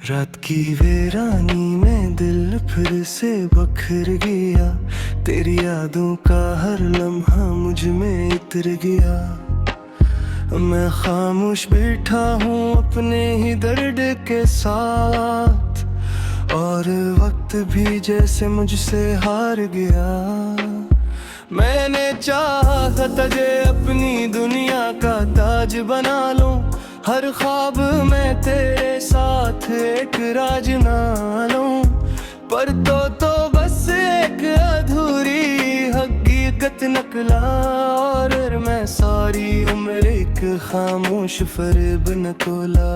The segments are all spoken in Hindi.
रात की वीरानी में दिल फिर से बखर गया। तेरी यादों का हर लम्हा मुझ में इतर गया। मैं खामोश बैठा हूँ अपने ही दर्द के साथ, और वक्त भी जैसे मुझसे हार गया। मैंने चाहा था तुझे अपनी दुनिया का ताज बना लूं, हर ख्वाब में तेरे साथ एक राज ना लूं, पर तो बस एक अधूरी हकीकत निकला। और मैं सारी उम्र एक खामोश फरेब न तोला।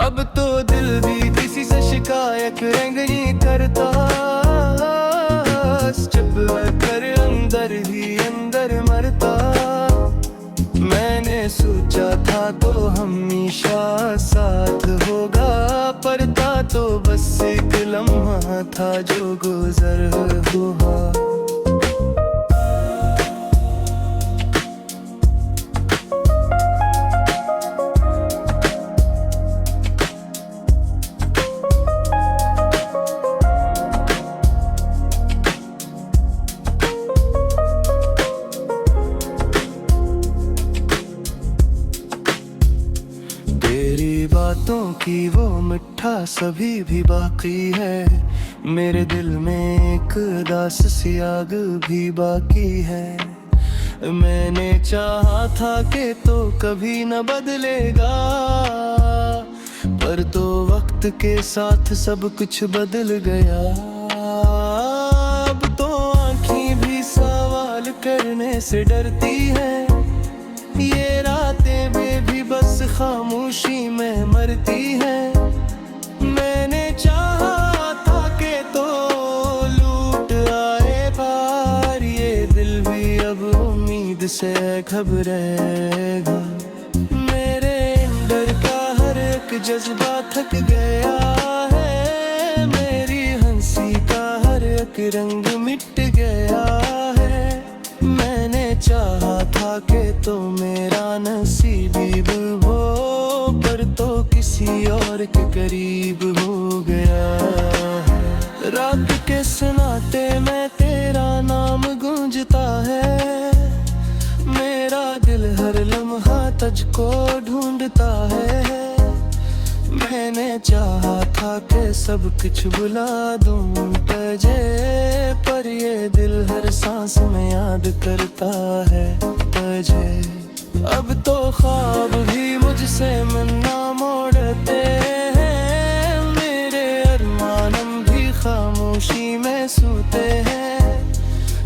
अब तो दिल भी किसी से शिकायत नहीं करता, चुप कर अंदर ही अंदर मरता। मैंने सोचा था तो हमेशा साथ होगा, पर था तो बस एक लम्हा था जो गुजर हुआ। तेरी बातों की वो मिठास सभी भी बाकी है, मेरे दिल में एक दास सी आग भी बाकी है। मैंने चाहा था कि तो कभी न बदलेगा, पर तो वक्त के साथ सब कुछ बदल गया। अब तो आँखें भी सवाल करने से डरती है, ये रातें भी बस खामोशी में मरती है। मैंने चाहा था कि तो लूट आए पार, ये दिल भी अब उम्मीद से घबराएगा। मेरे अंदर का हर एक जज्बा थक गया है, मेरी हंसी का हर एक रंग मिट गया है। मैंने चाहा था कि तो मेरा नसीब हो, पर तो किसी और के करीब हो गया। रात के सन्नाटे में तेरा नाम गूंजता है, मेरा दिल हर लम्हा तुझको ढूंढता है। मैंने चाहा था कि सब कुछ भुला दूं तुझे, पर ये दिल हर सांस में याद करता है तुझे। अब तो ख्वाब भी मुझसे मिलना मोड़ते हैं, मेरे अरमानम भी खामोशी में सूते हैं।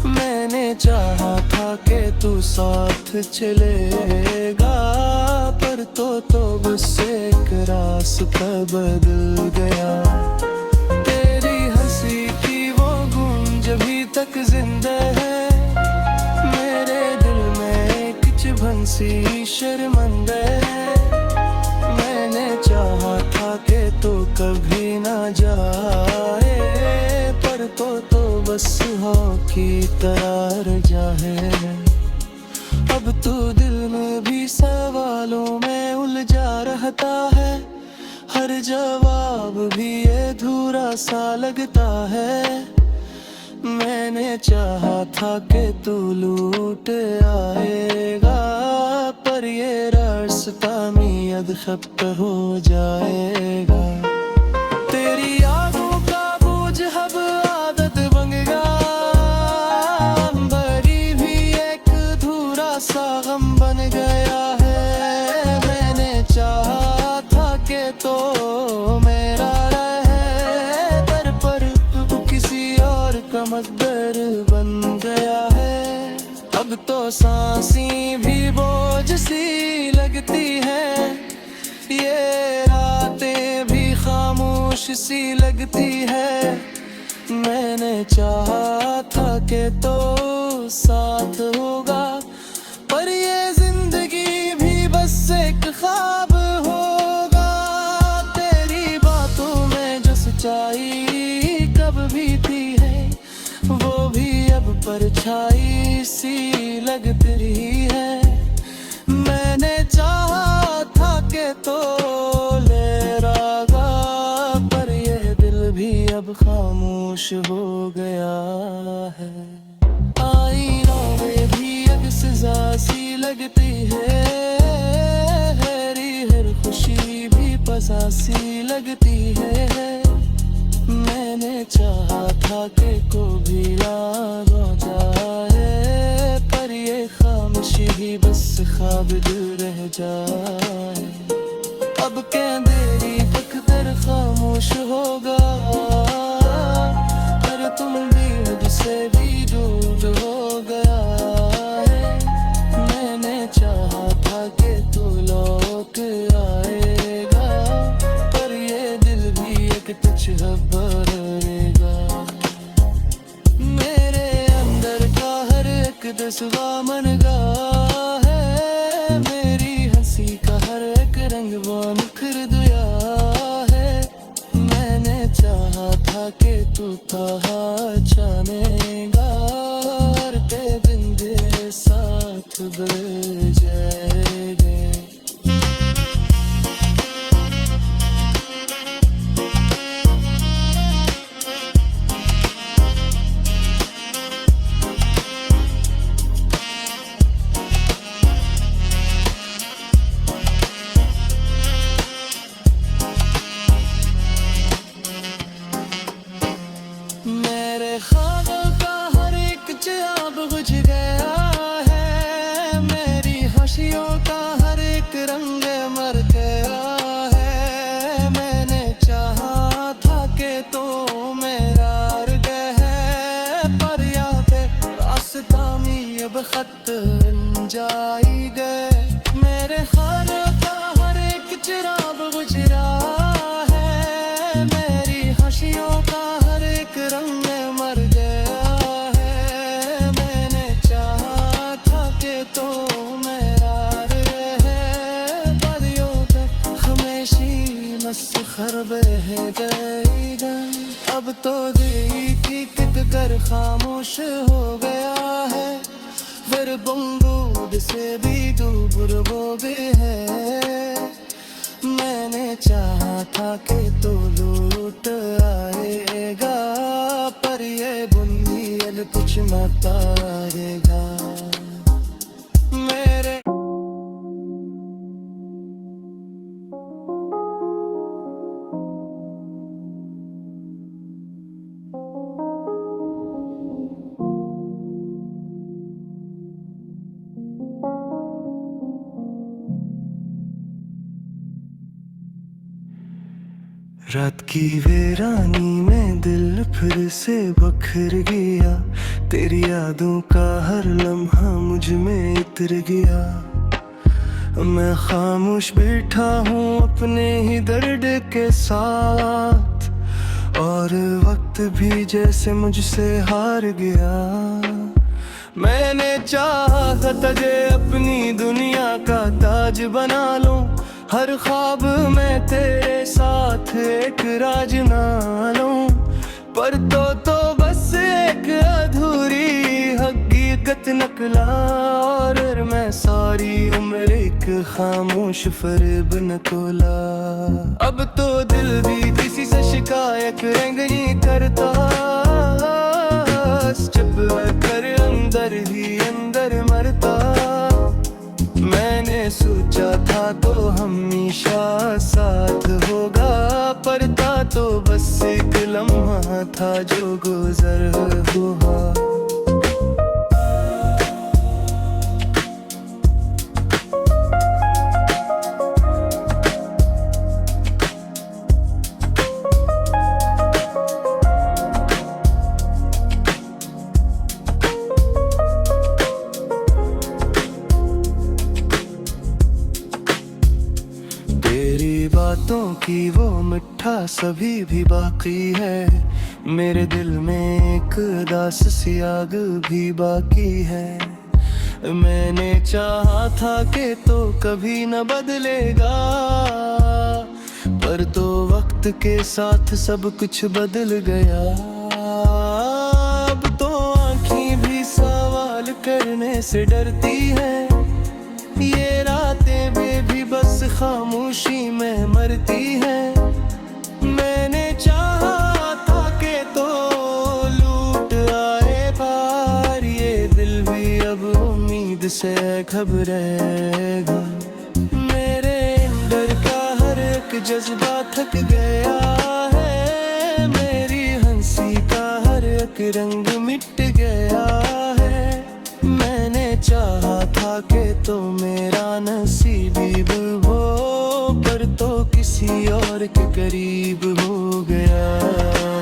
मैंने चाहा था कि तू साथ चलेगा, पर तो बस एक रास्ता बदल गया। तेरी हंसी की वो गूंज अभी तक जिंदा है, मेरे दिल में कुछ भंसी शर्मिंदा है। मैंने चाहा था कि तो कभी ना जाए, पर तो बस हो की तरह रह जाए। अब तो दिल में भी सवालों में उलझा रहता है, हर जवाब भी अधूरा सा लगता है। मैंने चाहा था कि तू लूट आएगा, पर ये रास्ता मियाद खत्म हो जाएगा। तेरी यादों का बोझ अब आदत बन गया, भरी भी एक अधूरा सा गम बन गया है। मैंने चाहा था कि तो मेरा रहे, पर तू किसी और का मकदर बन गया है। अब तो सांसें भी बोझ सी लगती है, ये रातें भी खामोश सी लगती है। मैंने चाहा था कि तो साथ होगा, पर ये जिंदगी भी बस एक ख्वाब होगा। तेरी बातों में जो सच्चाई कब भी थी है, वो भी अब परछाई सी लगती रही है। मैंने चाहा था कि तो ले रागा, खामोश हो गया है। आईना में भी एक सजा सी लगती है, हरी हर खुशी भी पसासी लगती है। मैंने चाहा था कि को भी याद हो जाए, पर ये खामोशी ही बस ख्वाब दिल रह जाए। अब क्या देरी तक खामोश होगा, पर तुम भी मुझसे भी दूर हो गया है। मैंने चाहा था कि तू लौट आएगा, पर ये दिल भी एक टच भरेगा। मेरे अंदर का हर एक जज्बा मन गा है, मेरी हंसी का हर एक रंग वो निखर दिया है। मैंने चाहा था कि तू कहा जानेगा, और तेरे बिन तेरे साथ बदल जाएंगे। मेरे ख्वाबों का हर एक ख्वाब बुझ गया है, मेरी खुशियों का हर एक रंग मर गया है। मैंने चाहा था कि तो मेरा रह है, पर यहाँ पे रास्ता में अब खत जाई गए। मेरे ख्वाबों का हर एक चिराग बुझ रहा है, मेरी खुशियों का हर एक रंग मर गया है। मैंने चाहा था कि तो मेरा रहे, बदियों तक हमेशी मस्खर बह गएगा। अब तो दिल की कर खामोश हो गया है, फिर बंगूद से भी दूर वो भी है। मैंने चाहा था कि तो लौट आएगा, पर ये बुनियाद कुछ न पाएगा। मेरे रात की वीरानी में दिल फिर से बखर गया, तेरी यादों का हर लम्हा मुझ में उतर गया। मैं खामोश बैठा हूँ अपने ही दर्द के साथ, और वक्त भी जैसे मुझसे हार गया। मैंने चाहा था तुझे अपनी दुनिया का ताज बना लूं, हर ख्वाब में तेरे साथ एक राज ना लूं, पर तो बस एक अधूरी हकीकत निकला। और मैं सारी उम्र एक खामोश फरेब न तोला। अब तो दिल भी किसी से शिकायत नहीं करता, चुप कर अंदर ही अंदर मरता। मैंने सोचा था तो हमेशा साथ होगा, पर था तो बस एक लम्हा था जो गुजर हुआ। बातों की वो मिठास सभी भी बाकी है, मेरे दिल में एक दास सी आग भी बाकी है। मैंने चाहा था कि तो कभी न बदलेगा, पर तो वक्त के साथ सब कुछ बदल गया। अब तो आँखें भी सवाल करने से डरती है, ये रातें भी बस खामोशी में मरती है। मैंने चाहा था कि तो घबराएगा। मेरे अंदर का हर एक जज्बा थक गया है, मेरी हंसी का हर एक रंग मिट गया है। मैंने चाहा था कि तो मेरा नसीब हो, पर तो किसी और के करीब हो गया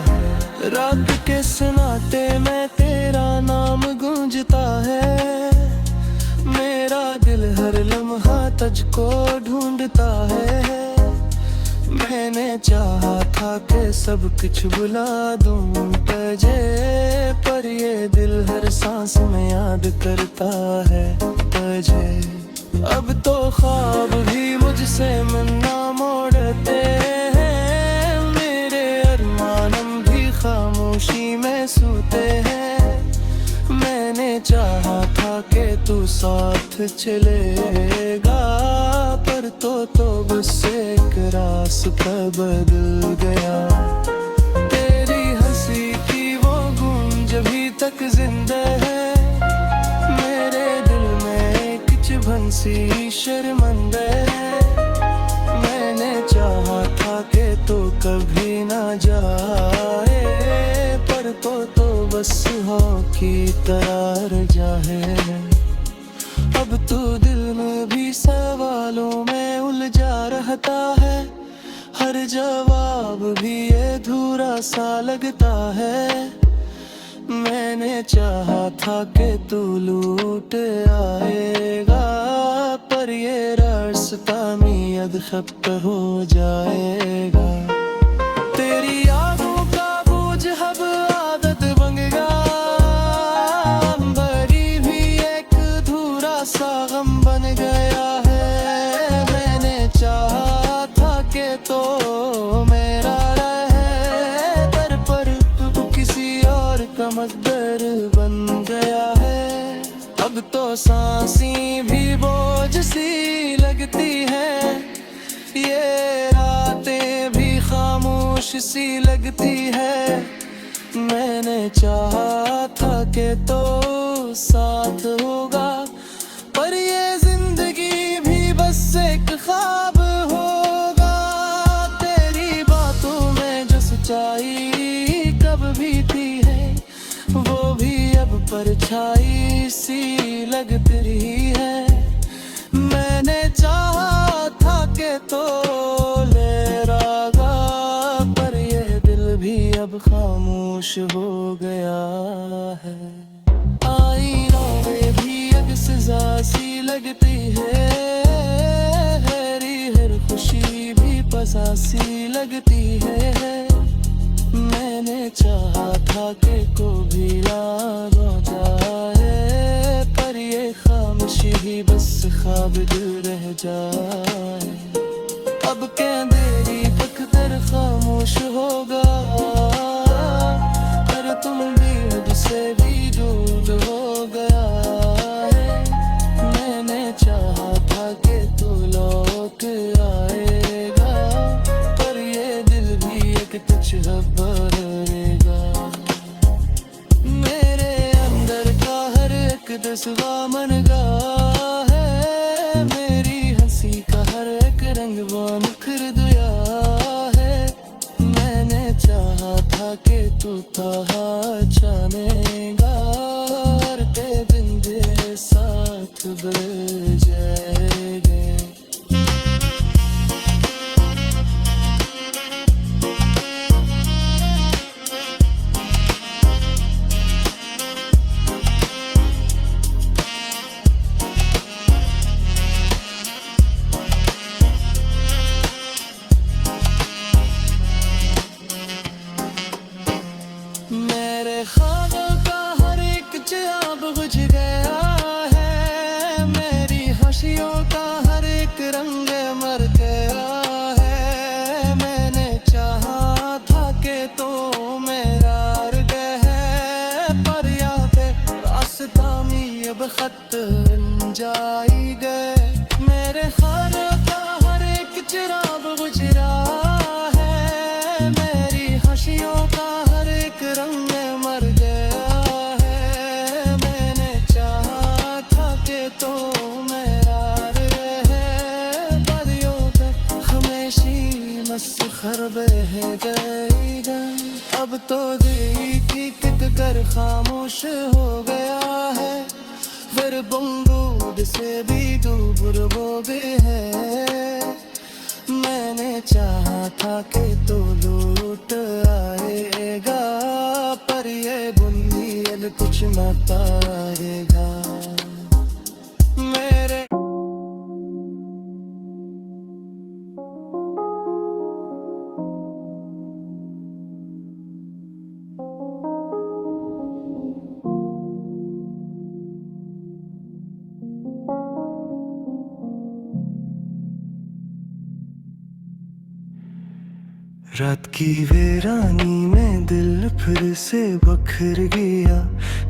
है। रात के सन्नाटे में तेरा नाम गूंजता है, मेरा दिल हर लम्हा तुझको ढूंढता है। मैंने चाहा था कि सब कुछ भुला दूं तुझे, पर ये दिल हर सांस में याद करता है तुझे। अब तो ख्वाब भी मुझसे मिलना मोड़ते हैं, मेरे अरमानम भी खामोशी में सूते हैं। मैंने चाहा था कि तू साथ चलेगा, पर तो बस एक रास्ता बदल गया। तेरी हंसी की वो गूंज अभी तक जिंदा है, मेरे दिल में कुछ भंसी शर्मिंदा है। मैंने चाहा था कि तू कभी ना जाए, पर तो बस हो की तरह जाए। अब तू दिल में भी सवालों में उलझा रहता है, हर जवाब भी अधूरा सा लगता है। मैंने चाहा था कि तू लूट आएगा, पर ये रास्ता मियाद खत्म हो जाएगा। तेरी यादों का बोझ अब आदत बन गया, बड़ी भी एक अधूरा सा गम बन गया है। मैंने चाहा था कि तो मेरा रहे, पर तू किसी और का मकदर बन गया है। अब तो सांसें भी बोझ सी लगती है, ये रातें भी खामोश सी लगती है। मैंने चाहा था कि तो साथ होगा, पर ये जिंदगी भी बस एक ख्वाब होगा। तेरी बातों में जो सच्चाई कब भी थी है, वो भी अब परछाई सी लगती रही है। मैंने चाहा था कि तो ले रागा, पर यह दिल भी अब खामोश हो गया है। आईनों में भी अब सजा सी लगती है, हरी हर खुशी भी पसा सी लगती है। मैंने चाहा था कि को भी याद हो जाए, पर ये खामोशी ही बस ख्वाब दिल रह जाए। अब क्या देरी बख्तर खामोश होगा, पर तुम भी मुझसे भी दूर हो गया है। मैंने चाहा था कि तू लौट आएगा, पर ये दिल भी एक तुझ भरेगा। मेरे अंदर का हर एक जज्बा मन गया है, मेरी हंसी का हर एक रंग वो निखर दिया है। मैंने चाहा था कि तू था जानेगा, हर ते दिन दे साथ बढ़ जाएंगे। मेरे ख्वाबों का हर एक ख्वाब बुझ गया है, मेरी हंसियों का हर एक रंग मर गया है। मैंने चाहा था कि तो मेरा रहे, पर यहाँ पे रास्ता में अब खत जाई गए। मेरे ख्वाबों का हर एक चिराग बुझ रहा है, मेरी हंसियों का हर एक रंग मर गया है। मैंने चाहा था कि तो आखिर बह गएगा। अब तो दिल ठीक कर खामोश हो गया है, फिर बंगूद से भी दूर हो गए है। मैंने चाहा था कि तो लूट आएगा, पर ये बुंदी कुछ न पाएगा। मेरे रात की वीरानी में दिल फिर से बखर गया,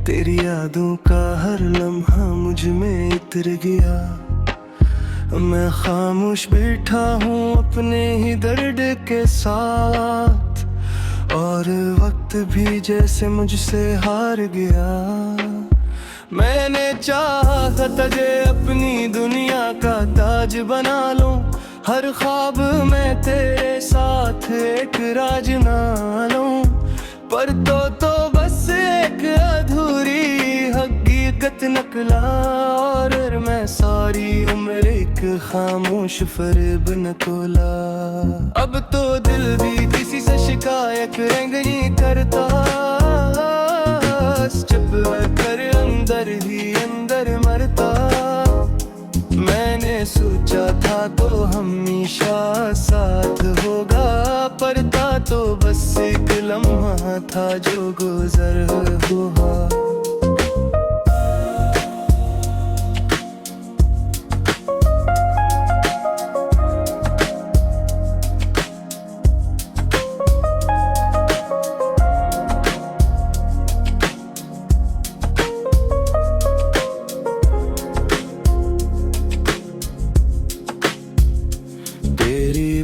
तेरी यादों का हर लम्हा मुझ में इतर गया। मैं खामोश बैठा हूँ अपने ही दर्द के साथ, और वक्त भी जैसे मुझसे हार गया। मैंने चाहा था तुझे अपनी दुनिया का ताज बना लूं, हर ख्वाब में तेरे साथ एक राज ना लूं, पर तो बस एक अधूरी हकीकत निकला। और मैं सारी उम्र एक खामोश फरेब न तोला। अब तो दिल भी किसी से शिकायत नहीं करता, चुप कर अंदर ही अंदर मरता। मैंने सोचा था तो हमेशा साथ होगा, पर था तो बस एक लम्हा था जो गुजर हुआ।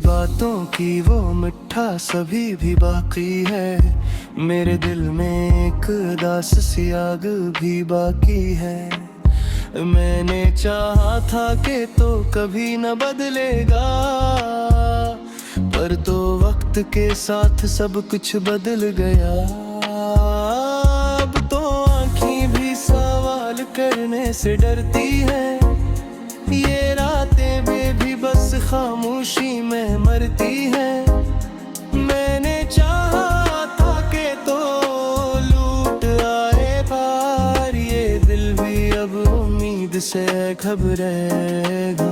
बातों की वो मिठा सभी भी बाकी है, मेरे दिल में एक उदास सी आग भी बाकी है। मैंने चाहा था कि तो कभी न बदलेगा, पर तो वक्त के साथ सब कुछ बदल गया। अब तो आँखें भी सवाल करने से डरती है, ये रातें भी बस खामोशी में मरती है। मैंने चाहा था कि तो लूट आए पार, ये दिल भी अब उम्मीद से घबराएगा।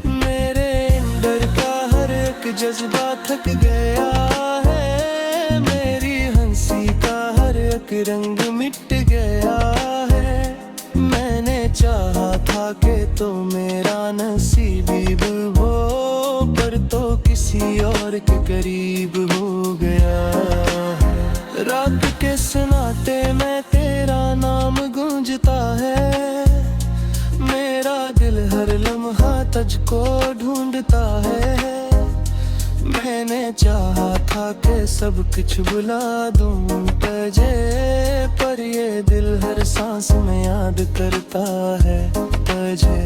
मेरे अंदर का हर एक जज्बा थक गया है, मेरी हंसी का हर एक रंग मिट गया है। मैंने चाहा था कि तो मेरा नसीब हो, पर तो किसी और के करीब हो गया है। रात के सन्नाटे में तेरा नाम गूंजता है, मेरा दिल हर लम्हा तुझको ढूंढता है। मैंने चाहा था कि सब कुछ भुला दूं तुझे, पर ये दिल हर सांस में याद करता है तुझे।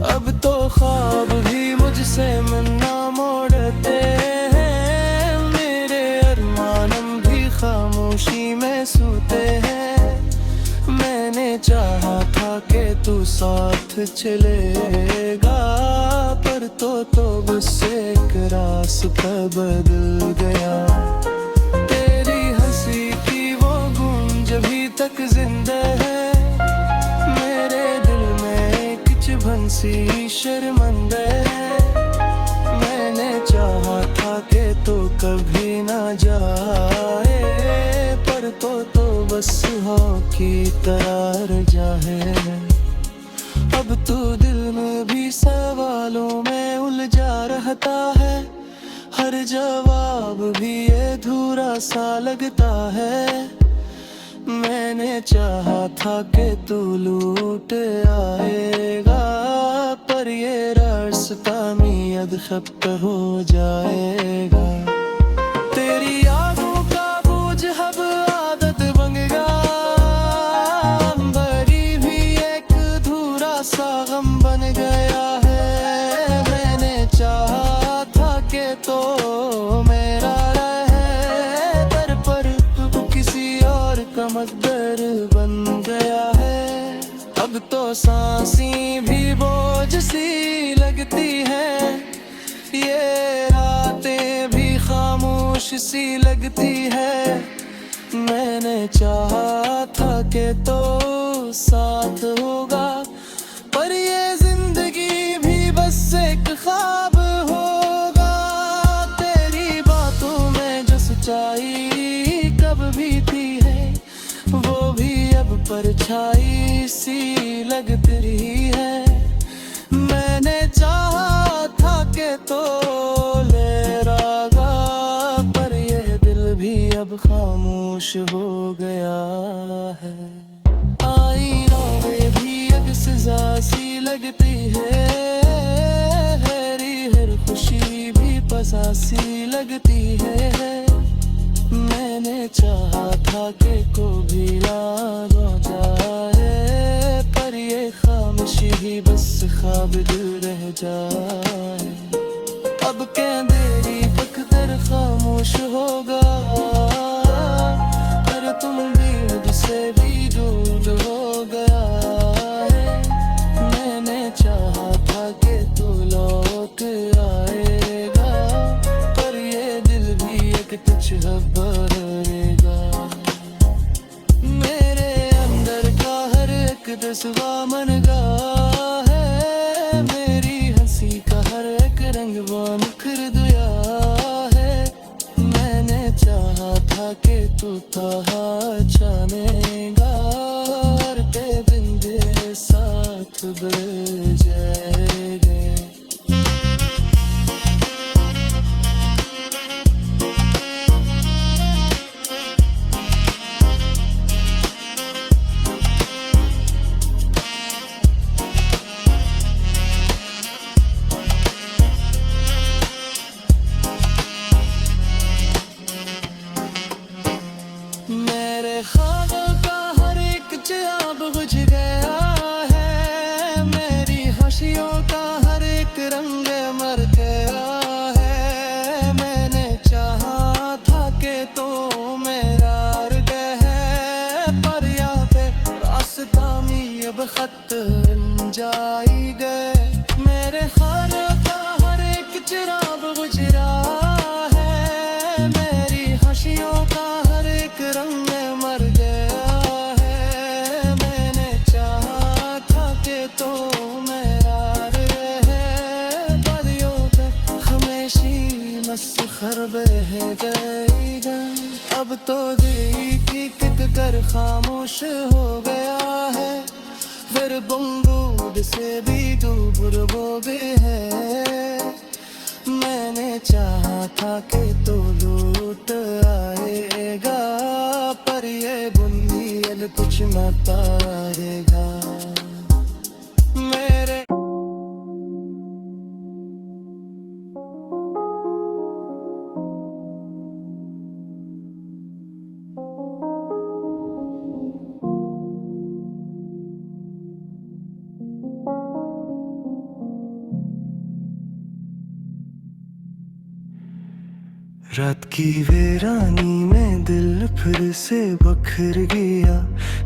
अब तो ख्वाब भी मुझसे मिलना मोड़ते हैं, मेरे अरमानम भी खामोशी में सूते हैं। मैंने चाहा था कि तू साथ चलेगा, पर तो बस एक रास्ता बदल गया। तेरी हंसी की वो गूंज अभी तक जिंदा है, मेरे दिल में कुछ बंसी शर्मिंदा है। मैंने चाहा था कि तो कभी ना जाए, पर तो बस हाँ की तरह जाए। अब तो दिल में भी सवालों में उलझा रहता है, हर जवाब भी अधूरा सा लगता है। मैंने चाहा था कि तू लूट आएगा, पर ये रास्ता मियाद खत्म हो जाएगा। तेरी यादों का बोझ अब आदत बन गया, बड़ी भी एक अधूरा सा गम बन गया है। मैंने चाहा था कि तो सांसें भी बोझ सी लगती हैं, ये रातें भी खामोश सी लगती है। मैंने चाहा था कि तो साथ होगा, पर ये जिंदगी भी बस एक ख्वाब होगा। तेरी बातों में जो सच्चाई कब भी थी है, वो भी अब परछाई सी लगती रही है। मैंने चाहा था कि तो ले रागा, पर ये दिल भी अब खामोश हो गया है। आईनों में भी एक सजा सी लगती है, हरी हर खुशी भी पसा सी लगती है। मैंने चाहा था कि को भी याद हो जाए, पर ये खामोशी ही बस ख्वाब दिल रह जाए। अब अंधेरी पककर खामोश होगा, पर तुम भी मुझसे भी दूर हो गया है। मैंने चाहा था कि तू लौट आएगा, पर ये दिल भी एक तुझ रहेगा। मेरे अंदर का हर एक जज्बा मन गा है, मेरी हंसी का हर एक रंग वो निखर दिया है। मैंने चाहा था कि तू था जानेगा, और ते दिन दे साथ बढ़ जाएंगे। मेरे ख्वाबों का हर एक ख्वाब बुझ गया है, मेरी हंसियों का हर एक रंग मर गया है। मैंने चाहा था कि तो मेरा है, पर यहाँ पे रास्ता में अब खत जाई गए। मेरे ख्वाबों का हर एक चिराग बुझ रहा है, मेरी हंसियों का हर एक रंग मर गया है। मैंने चाहा था कि तो मेरा रहे, बदियों पे हमेशी मस्खर बह जाएगा। अब तो दिल की कर खामोश हो गया है, फिर बंगूद से भी दूर वो भी है। मैंने चाहा था कि तो लौट आएगा, पर ये बुंदी कुछ न पाएगा। मेरे रात की वीरानी में दिल फिर से बखर गया,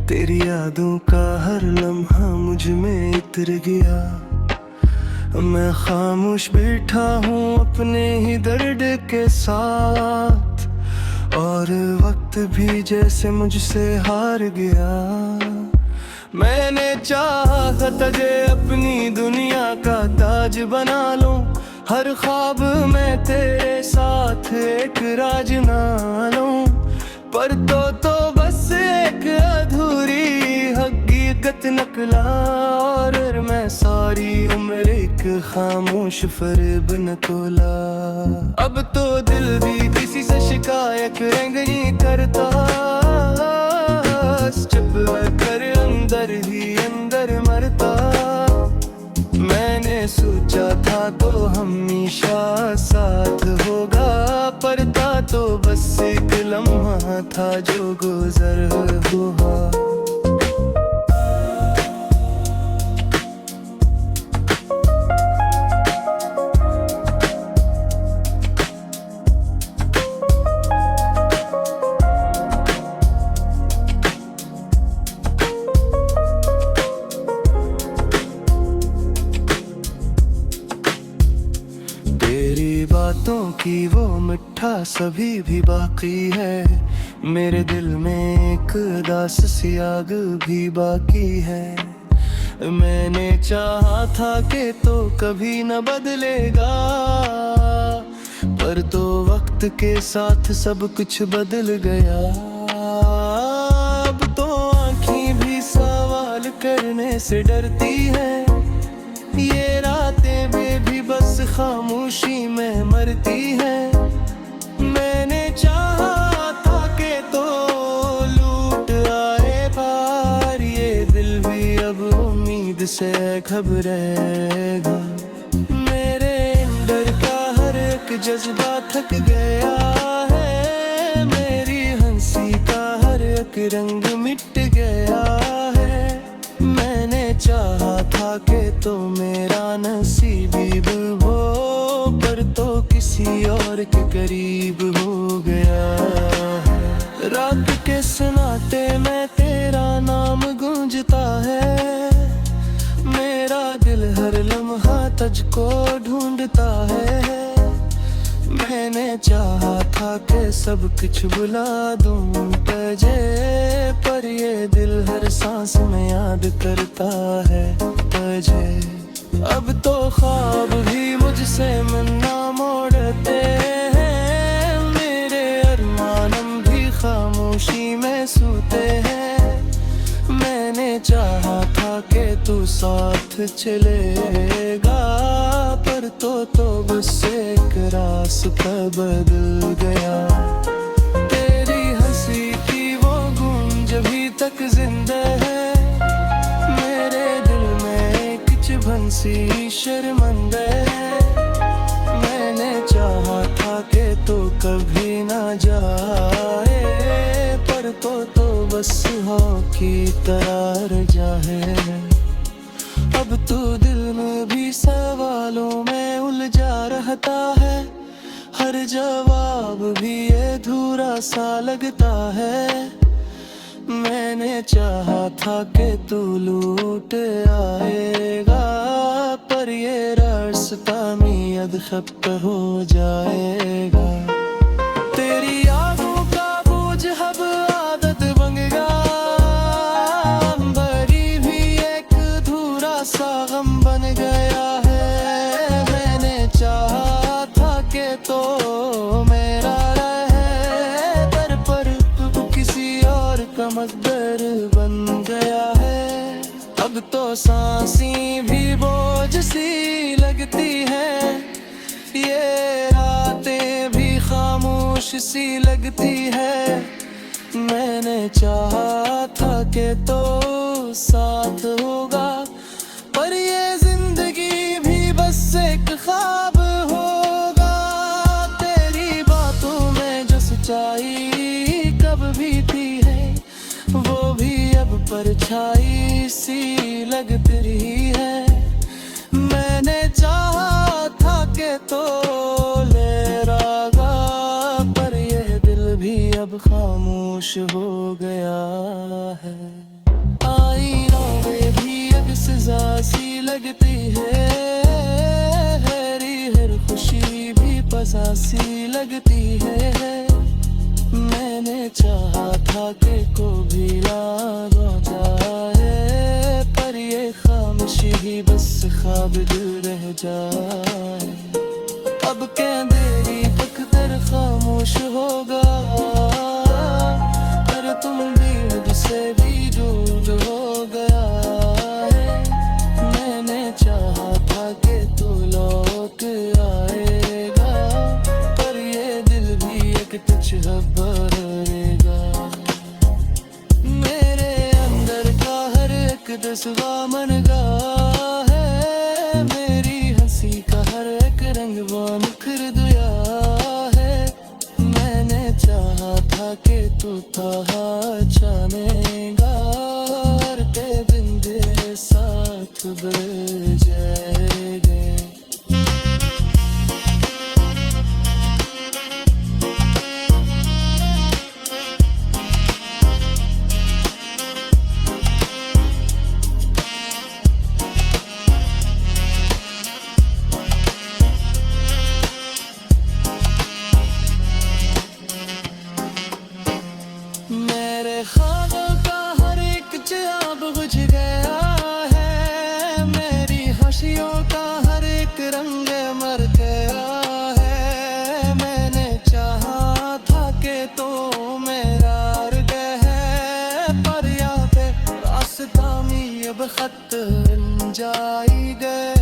तेरी यादों का हर लम्हा मुझ में इतर गया। मैं खामोश बैठा हूँ अपने ही दर्द के साथ, और वक्त भी जैसे मुझसे हार गया। मैंने चाहा था तुझे अपनी दुनिया का ताज बना लूं, हर ख्वाब में तेरे साथ एक राज ना लूं, पर तो बस एक अधूरी हकीकत निकला। और मैं सारी उम्र एक खामोश फरेब न तोला। अब तो दिल भी किसी से शिकायत नहीं करता, चुप कर अंदर ही अंदर मरता। मैंने सोचा था तो हमेशा साथ होगा, पर था तो बस एक लम्हा था जो गुजर हुआ। तेरी बातों की वो मिठा सभी भी बाकी है। मेरे दिल में एक दास सी आग भी बाकी है। मैंने चाहा था कि तो कभी न बदलेगा, पर तो वक्त के साथ सब कुछ बदल गया। अब तो आँखें भी सवाल करने से डरती हैं, ये रातें भी बस खामोशी में मरती हैं। मैंने चाहा था कि तो लूट आए पार, ये दिल भी अब उम्मीद से घबराएगा। मेरे अंदर का हर एक जज्बा थक गया है, मेरी हंसी का हर एक रंग मिट गया है। मैंने चाहा था कि तो मेरा नसीब हो, पर तो किसी और के करीब हो गया है। रात के सन्नाटे में तेरा नाम गूंजता है, मेरा दिल हर लम्हा तुझको ढूंढता है। मैंने चाहा था कि सब कुछ भुला दूं तुझे, पर ये दिल हर सांस में याद करता है तुझे। अब तो ख्वाब भी मुझसे मिलना मोड़ते हैं, मेरे अरमानम भी खामोशी में सूते हैं। मैंने चाहा था कि तू साथ चलेगा, पर तो बस एक रास्ता बदल गया। तेरी हंसी की वो गूंज अभी तक जिंदा है, मेरे दिल में कुछ भंसी शर्मिंदा है। मैंने चाहा था कि तो कभी ना जाए, पर तो बस हाँ की तरह रह जाए। अब तो दिल में भी सवालों में उलझा रहता है, हर जवाब भी अधूरा सा लगता है। मैंने चाहा था कि तू लूट आएगा, पर ये रास्ता मियाद खत्म हो जाएगा। तेरी यादों का बोझ अब आदत बन गया, भरी भी एक अधूरा सा गम बन गया है। मैंने चाहा था कि तो मेरा रहे दर पर, तू किसी और का मकदर बन गया है। अब तो सांसें भी बोझ सी लगती हैं, ये रातें भी खामोश सी लगती है। मैंने चाहा था कि तो साथ होगा, पर ये जिंदगी भी बस एक ख्वाब होगा। तेरी बातों में जो सच्चाई कब भी थी है, वो भी अब परछाई सी लगती रही है। मैंने चाहा था कि तो ले रागा, पर यह दिल भी अब खामोश हो गया है। आईनों में भी अब सजा सी लगती है, हरी हर खुशी भी पसा सी लगती है। मैंने चाहा था कि को भी लाग जाए, पर ये खामोशी ही बस ख्वाब दिल रह जाए। अब क्या देरी तकदर खामोश होगा, पर तुम भी मुझसे भी दूर हो गया है। मैंने चाहा था कि तू लौट आएगा, पर ये दिल भी एक तुझ रहेगा। मेरे अंदर का हर एक जज्बा मन गया है, मेरी हंसी का हर एक रंग निखर गया है। मैंने चाहा था कि तू था जाने सब खत जाई गए